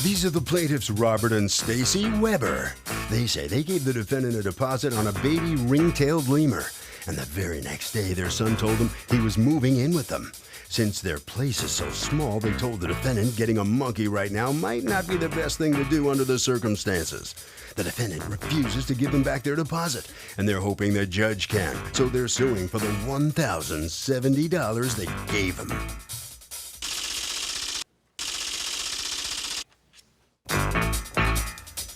These are the plaintiffs, Robert and Stacy Weber. They say they gave the defendant a deposit on a baby ring-tailed lemur, and the very next day their son told them he was moving in with them. Since their place is so small, they told the defendant getting a monkey right now might not be the best thing to do under the circumstances. The defendant refuses to give them back their deposit, and they're hoping the judge can, so they're suing for the $1,070 they gave him.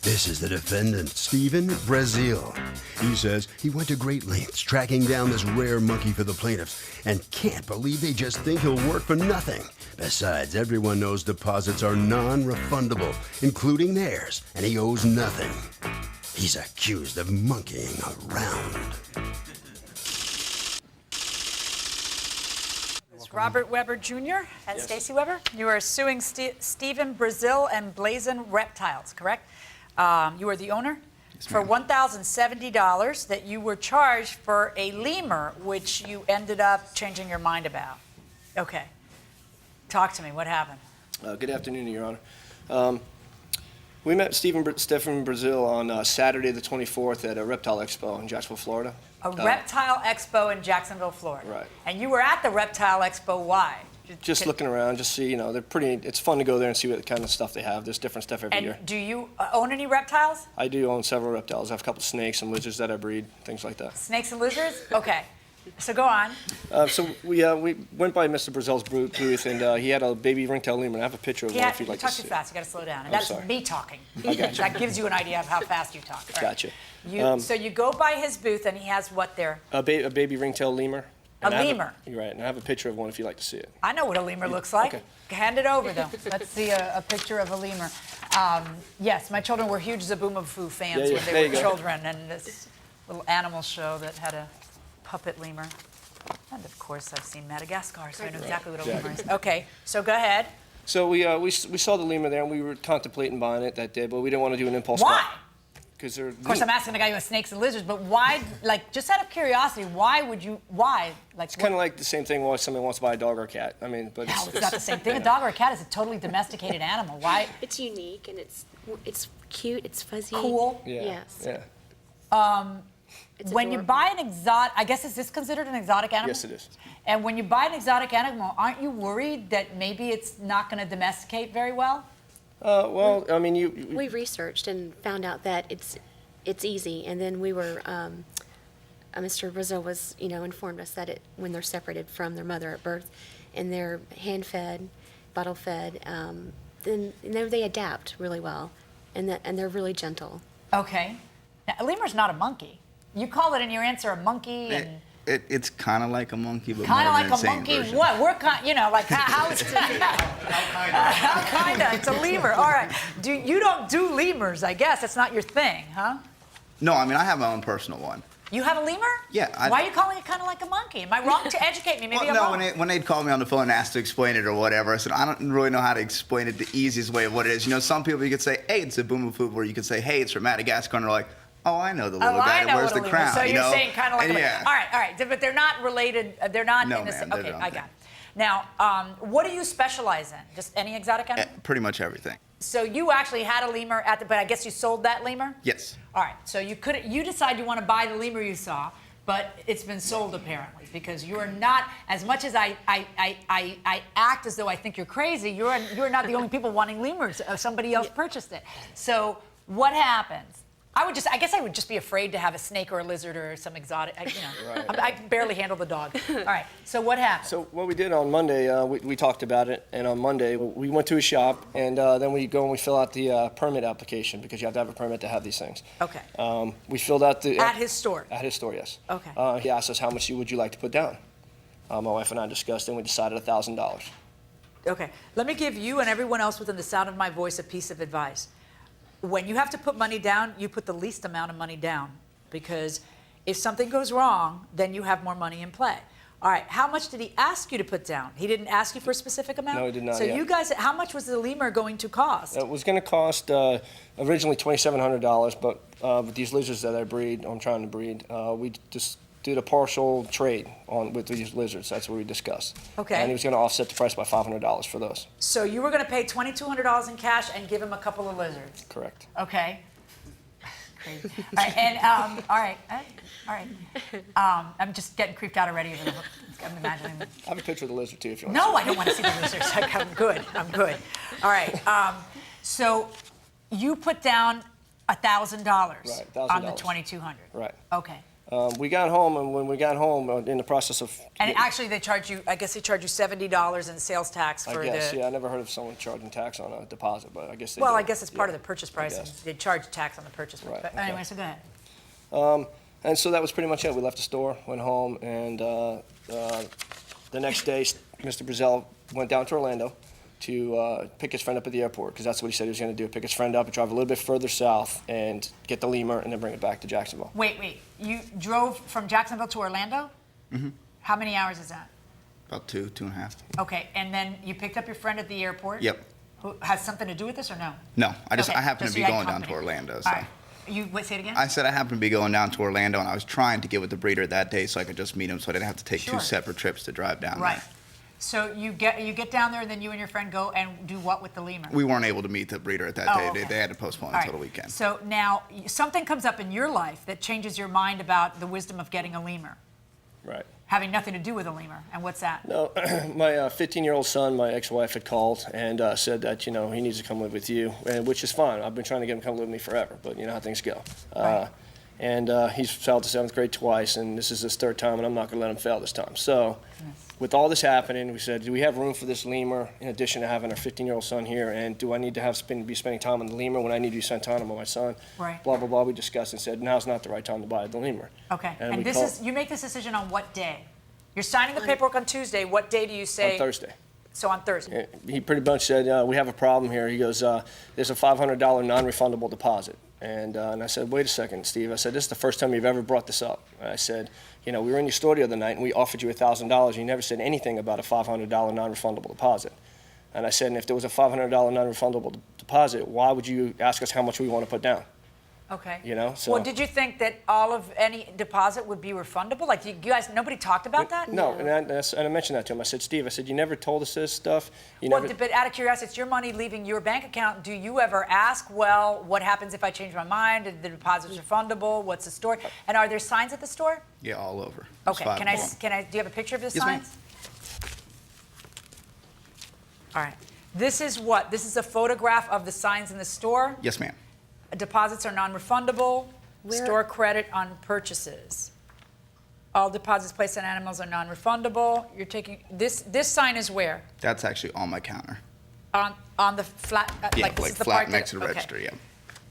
This is the defendant, Stephen Brazil. He says he went to great lengths tracking down this rare monkey for the plaintiffs and can't believe they just think he'll work for nothing. Besides, everyone knows deposits are non-refundable, including theirs, and he owes nothing. He's accused of monkeying around. Robert Weber Jr. and Stacy Weber, you are suing Stephen Brazil and Blazon Reptiles, correct? You are the owner? Yes, for $1,070 that you were charged for a lemur, which you ended up changing your mind about. Okay. Talk to me. What happened? Good afternoon, Your Honor. We met Stephen Brazil on Saturday the 24th at a reptile expo in Jacksonville, Florida. A reptile expo in Jacksonville, Florida. Right. And you were at the reptile expo. Why? Just looking around, just see, they're pretty, it's fun to go there and see what kind of stuff they have. There's different stuff every year. And do you own any reptiles? I do own several reptiles. I have a couple of snakes and lizards that I breed, things like that. Snakes and lizards? Okay. So go on. So we went by Mr. Brazil's booth, and he had a baby ring-tailed lemur. I have a picture of one if you'd like to see. You talk too fast. You got to slow down. And I'm that's sorry. me talking. I got you. That gives you an idea of how fast you talk. All right. Gotcha. So you go by his booth, and he has what there? A baby ring-tailed lemur. A lemur? You're right, and I have a picture of one if you'd like to see it. I know what a lemur looks like. Okay. Hand it over, though. Let's see a picture of a lemur. Yes, my children were huge Zaboomafu fans when they were children, and this little animal show that had a puppet lemur. And of course, I've seen Madagascar, so I know exactly what a lemur is. Okay, so go ahead. So we saw the lemur there, and we were contemplating buying it that day, but we didn't want to do an impulse buy. Why? Because they're. Of course, I'm asking the guy who has snakes and lizards, but why? Like, just out of curiosity, why would you? Why? Like, it's kind of like the same thing when somebody wants to buy a dog or a cat. I mean, but no, it's not the same thing. A dog or a cat is a totally domesticated animal. Why? It's unique and it's cute. It's fuzzy. Cool. Yeah. Yes. Yeah. When you buy an exotic, I guess, is this considered an exotic animal? Yes, it is. And when you buy an exotic animal, aren't you worried that maybe it's not going to domesticate very well? Well, I mean, we researched and found out that it's easy, and then we were Mr. Brazil was informed us that when they're separated from their mother at birth, and they're hand fed, bottle fed, then they adapt really well, and they're really gentle. Okay. Now, a lemur's not a monkey. You call it in your answer a monkey, and it's kind of like a monkey, but kind of more like than a monkey. version. What? We're like how is it? How kinda? It's a lemur. All right. You don't do lemurs? I guess that's not your thing, huh? No, I mean I have my own personal one. You have a lemur? Yeah. Why are you calling it kind of like a monkey? Am I wrong to educate me? Maybe I'm wrong. When they'd call me on the phone and ask to explain it or whatever, I said I don't really know how to explain it the easiest way of what it is. Some people you could say, hey, it's a Zaboomafu, or you could say, hey, it's from Madagascar, and they're like, oh, I know the little guy that wears the crown. So you're saying kind of like yeah. All right. But they're not related. They're not no, in the same. ma'am, Okay, I got it. Now, what do you specialize in? Just any exotic animal? Pretty much everything. So you actually had a lemur but I guess you sold that lemur? Yes. All right. So you decide you want to buy the lemur you saw, but it's been sold apparently because you are not, as much as I act as though I think you're crazy, you're not the only people wanting lemurs. Somebody else purchased it. So what happens? I guess I would just be afraid to have a snake or a lizard or some exotic, I can barely handle the dog. All right, so what happened? So what we did on Monday, we talked about it, and on Monday we went to a shop, and then we go and we fill out the permit application, because you have to have a permit to have these things. Okay. We filled out the... At his store? At his store, yes. Okay. He asked us, how much would you like to put down? My wife and I discussed, and we decided $1,000. Okay, let me give you and everyone else within the sound of my voice a piece of advice. When you have to put money down, you put the least amount of money down, because if something goes wrong, then you have more money in play. All right, how much did he ask you to put down? He didn't ask you for a specific amount? No, he did not. So you guys, how much was the lemur going to cost? It was going to cost originally $2,700, but with these lizards that I'm trying to breed, we just do the partial trade with these lizards. That's what we discussed. Okay. And he was going to offset the price by $500 for those. So you were going to pay $2,200 in cash and give him a couple of lizards. Correct. Okay. Crazy. All right, and all right. I'm just getting creeped out already. I'm imagining. I have a picture of the lizard too, if you want. No, I don't want to see the lizards. I'm good. All right. So you put down $1,000 Right, on the $1,000. $2,200. Right. Okay. We got home, and when we got home, in the process of... And actually, they charge you. I guess they charge you $70 in sales tax for I guess, the. yeah, I never heard of someone charging tax on a deposit, but I guess they Well, do. I guess it's part Yeah, of the purchase price. guess. They charge tax on the purchase price. Right, But okay. anyway, so go ahead. And so that was pretty much it. We left the store, went home, and the next day, Mr. Brazell went down to Orlando to pick his friend up at the airport, because that's what he said he was going to do, pick his friend up and drive a little bit further south and get the lemur and then bring it back to Jacksonville. Wait. You drove from Jacksonville to Orlando? Mm-hmm. How many hours is that? About 2.5. Okay, and then you picked up your friend at the airport? Yep. Who has something to do with this or no? No, I Okay, happen just to be you had going down to company. Orlando. So. All right. Say it again? I said I happened to be going down to Orlando, and I was trying to get with the breeder that day so I could just meet him, so I didn't have to take Sure. two separate trips to drive down Right. there. So you get down there, and then you and your friend go and do what with the lemur? We weren't able to meet the breeder at that Oh, day. okay. They had to postpone All until right. the weekend. So now something comes up in your life that changes your mind about the wisdom of getting a lemur, Right. having nothing to do with a lemur. And what's that? No, my 15-year-old son, my ex-wife had called and said that, he needs to come live with you, and which is fine. I've been trying to get him to come live with me forever, but you know how things go. Right. And he's failed the 7th grade twice, and this is his 3rd time, and I'm not going to let him fail this time. So with all this happening, we said, do we have room for this lemur in addition to having our 15-year-old son here, and do I need to be spending time on the lemur when I need to be spending time on my son? Right. Blah, blah, blah. We discussed and said, now's not the right time to buy the lemur. Okay. And And we this called- is you make this decision on what day? You're signing the paperwork on Tuesday. What day do you say? On Thursday. So on Thursday. He pretty much said, we have a problem here. He goes, there's a $500 non-refundable deposit. And I said, wait a second, Steve. I said, this is the first time you've ever brought this up. And I said, we were in your store the other night, and we offered you $1,000. You never said anything about a $500 non-refundable deposit. And I said, and if there was a $500 non-refundable deposit, why would you ask us how much we want to put down? Okay. So. Well, did you think that all of any deposit would be refundable? Like, you guys, nobody talked about that? No, and I mentioned that to him. I said, Steve, you never told us this stuff. Well, but out of curiosity, it's your money leaving your bank account. Do you ever ask, well, what happens if I change my mind? Are the deposit's refundable? What's the story? And are there signs at the store? Yeah, all over. Okay. There's 5 Can I? Do you have a picture of the Yes, ma'am. signs? All right. This is what? This is a photograph of the signs in the store. Yes, ma'am. Deposits are non-refundable. Where- Store credit on purchases. All deposits placed on animals are non-refundable. You're taking this sign is where? That's actually on my counter. On the flat. Yeah, like this is the flat part that- next to the okay. register, yeah.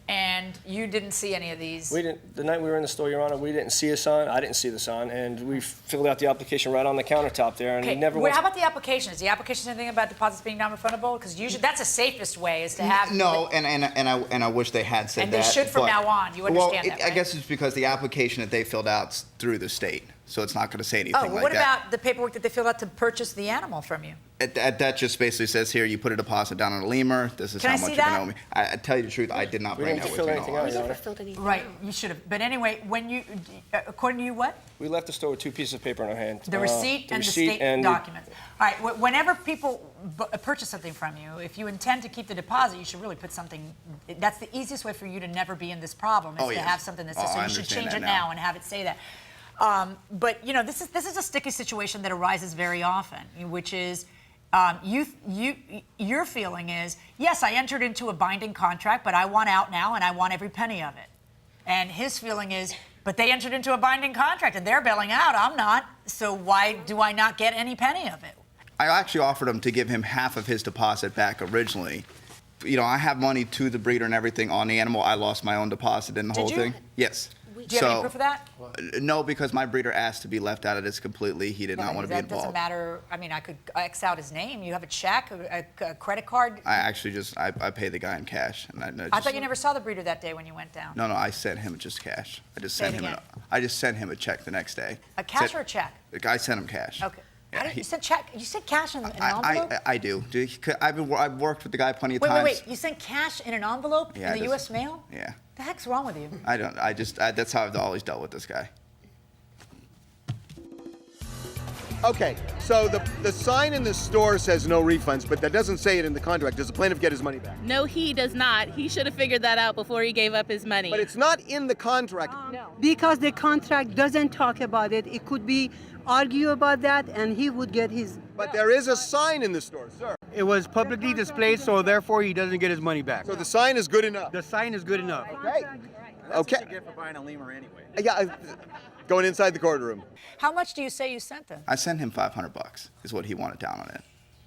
And you didn't see any of these. We didn't. The night we were in the store, Your Honor, we didn't see a sign. I didn't see the sign, and we filled out the application right on the countertop there, and Okay. he never. Well, went- how about the application? Is the application anything about deposits being non-refundable? Because usually that's the safest way is to have. No, and I wish they had said And that. they should from but- now on. You well, understand that, I right? guess it's because the application that they filled out's through the state, so it's not going to say anything Oh, well, like what that. about the paperwork that they filled out to purchase the animal from you? That just basically says here, you put a deposit down on a lemur. This is Can how I much see you're going to that? owe me. I tell you the truth, I did not We bring didn't that with fill me. in anything all out, We honesty. Your never Honor. filled anything Right, out. you should have. But anyway, when you, according to you, what? We left the store with 2 pieces of paper in our hand. The receipt and the receipt state and documents. All right, whenever people purchase something from you, if you intend to keep the deposit, you should really put something. That's the easiest way for you to never be in this problem is Oh, to yes. have something that says. Oh, So I you should understand change that it now. now and have it say that. But this is a sticky situation that arises very often, which is. Your feeling is, yes, I entered into a binding contract, but I want out now and I want every penny of it. And his feeling is, but they entered into a binding contract and they're bailing out, I'm not, so why do I not get any penny of it? I actually offered him to give him half of his deposit back originally. I have money to the breeder and everything on the animal. I lost my own deposit in the Did whole you? thing. Yes. Do you have any proof of that? No, because my breeder asked to be left out of this completely. He did not want to be That doesn't involved. matter. I mean, I could X out his name. You have a check, a credit card. I actually I pay the guy in cash. And I thought you never saw the breeder that day when you went down. No, I sent him just cash. I just Say it sent him. again. I just sent him a check the next day. A cash Said- or a check? The guy sent him cash. Okay. Yeah, You said check. You said cash in an envelope? I do. I've worked with the guy plenty of Wait. times. You sent cash in an envelope Yeah, in the it U.S. is. mail? Yeah. The heck's wrong with you? I don't. That's how I've always dealt with this guy. Okay, so the sign in the store says no refunds, but that doesn't say it in the contract. Does the plaintiff get his money back? No, he does not. He should have figured that out before he gave up his money. But it's not in the contract. No. Because the contract doesn't talk about it. It could be argue about that and he would get his. But there is a sign in the store, sir. It was publicly displayed, so therefore he doesn't get his money back. So the sign is good enough. The sign is good enough. Okay. That's what you get for buying a lemur anyway. Yeah, going inside the courtroom. How much do you say you sent them? I sent him $500 is what he wanted down on it.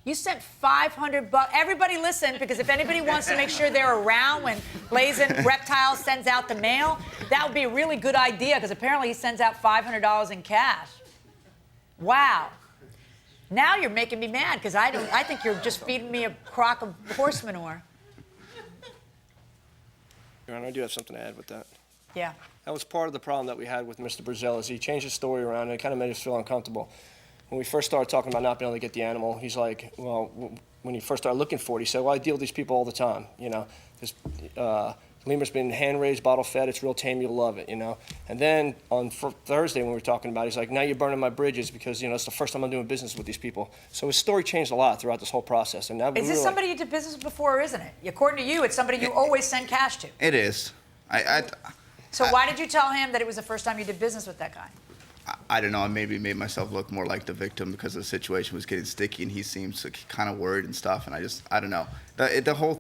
You sent $500. Everybody listen, because if anybody wants to make sure they're around when Blazing Reptile sends out the mail, that would be a really good idea, because apparently he sends out $500 in cash. Wow. Now you're making me mad, because I think you're just feeding me a crock of horse manure. Your Honor, I do have something to add with that. Yeah. That was part of the problem that we had with Mr. Brazil, is he changed his story around, and it kind of made us feel uncomfortable. When we first started talking about not being able to get the animal, he's like, well, when he first started looking for it, he said, well, I deal with these people all the time, you know. This lemur's been hand-raised, bottle-fed, it's real tame, you'll love it, you know. And then on Thursday when we were talking about it, he's like, now you're burning my bridges because, you know, it's the first time I'm doing business with these people. So his story changed a lot throughout this whole process. And now Is this somebody you did business with before, or isn't it? According to you, it's somebody you always send cash to. It is. So why did you tell him that it was the first time you did business with that guy? I don't know. I maybe made myself look more like the victim because the situation was getting sticky and he seems kind of worried and stuff. And I don't know. The whole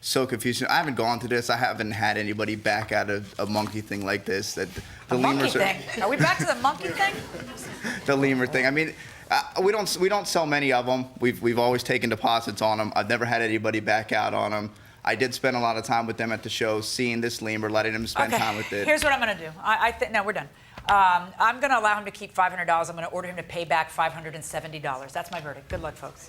so confusing. I haven't gone through this. I haven't had anybody back out of a monkey thing like this. That the lemurs thing. Are we back to the monkey thing? The lemur thing. I mean, we don't sell many of them. We've always taken deposits on them. I've never had anybody back out on them. I did spend a lot of time with them at the show, seeing this lemur, letting them spend time with it. Here's what I'm going to do. No, we're done. I'm going to allow him to keep $500. I'm going to order him to pay back $570. That's my verdict. Good luck, folks.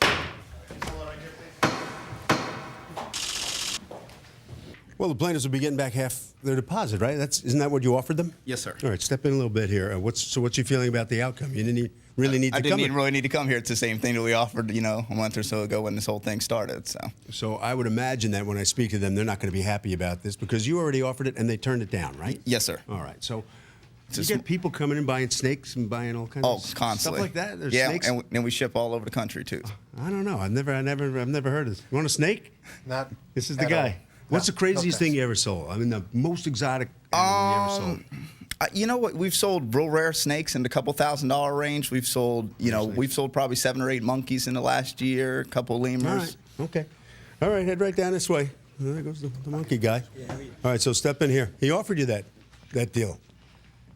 Well, the plaintiffs will be getting back half their deposit, right? Isn't that what you offered them? Yes, sir. All right, step in a little bit here. What's your feeling about the outcome? You didn't really need to come. I didn't really need to come here. It's the same thing that we offered, you know, a month or so ago when this whole thing started. So I would imagine that when I speak to them, they're not going to be happy about this because you already offered it and they turned it down, right? Yes, sir. All right. So you get people coming in buying snakes and buying all kinds of constantly. stuff like that. There's yeah, snakes. and we ship all over the country too. I don't know. I've never heard of this. You want a snake? Not. This is the guy. All. What's the craziest thing you ever sold? I mean, the most exotic animal you ever sold? You know what? We've sold real rare snakes in the couple $1,000 range. We've sold, we've sold probably 7 or 8 monkeys in the last year, a couple of lemurs. All right. Okay. All right, head right down this way. There goes the monkey guy. All right, so step in here. He offered you that deal,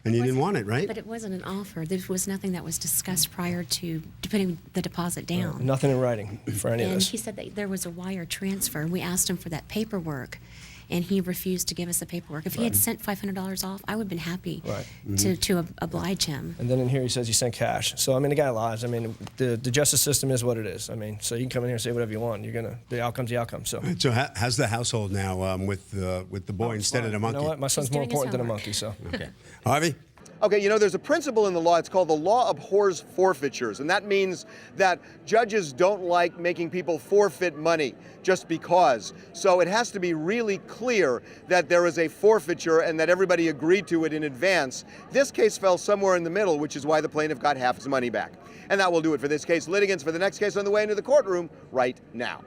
and you didn't want it, right? But it wasn't an offer. There was nothing that was discussed prior to putting the deposit down. Nothing in writing for any of And this. he said that there was a wire transfer. We asked him for that paperwork, and he refused to give us the paperwork. If he had sent $500 off, I would have been happy to oblige him. And then in here he says he sent cash. So, I mean, the guy lies. I mean, the justice system is what it is. I mean, so you can come in here and say whatever you want. The outcome's the outcome. So, So how's the household now with the boy instead of the monkey? You know what? My son's more doing his important than a homework. monkey, so. Okay. Harvey? Okay, there's a principle in the law. It's called the law abhors forfeitures, and that means that judges don't like making people forfeit money just because. So it has to be really clear that there is a forfeiture and that everybody agreed to it in advance. This case fell somewhere in the middle, which is why the plaintiff got half his money back. And that will do it for this case. Litigants for the next case on the way into the courtroom right now.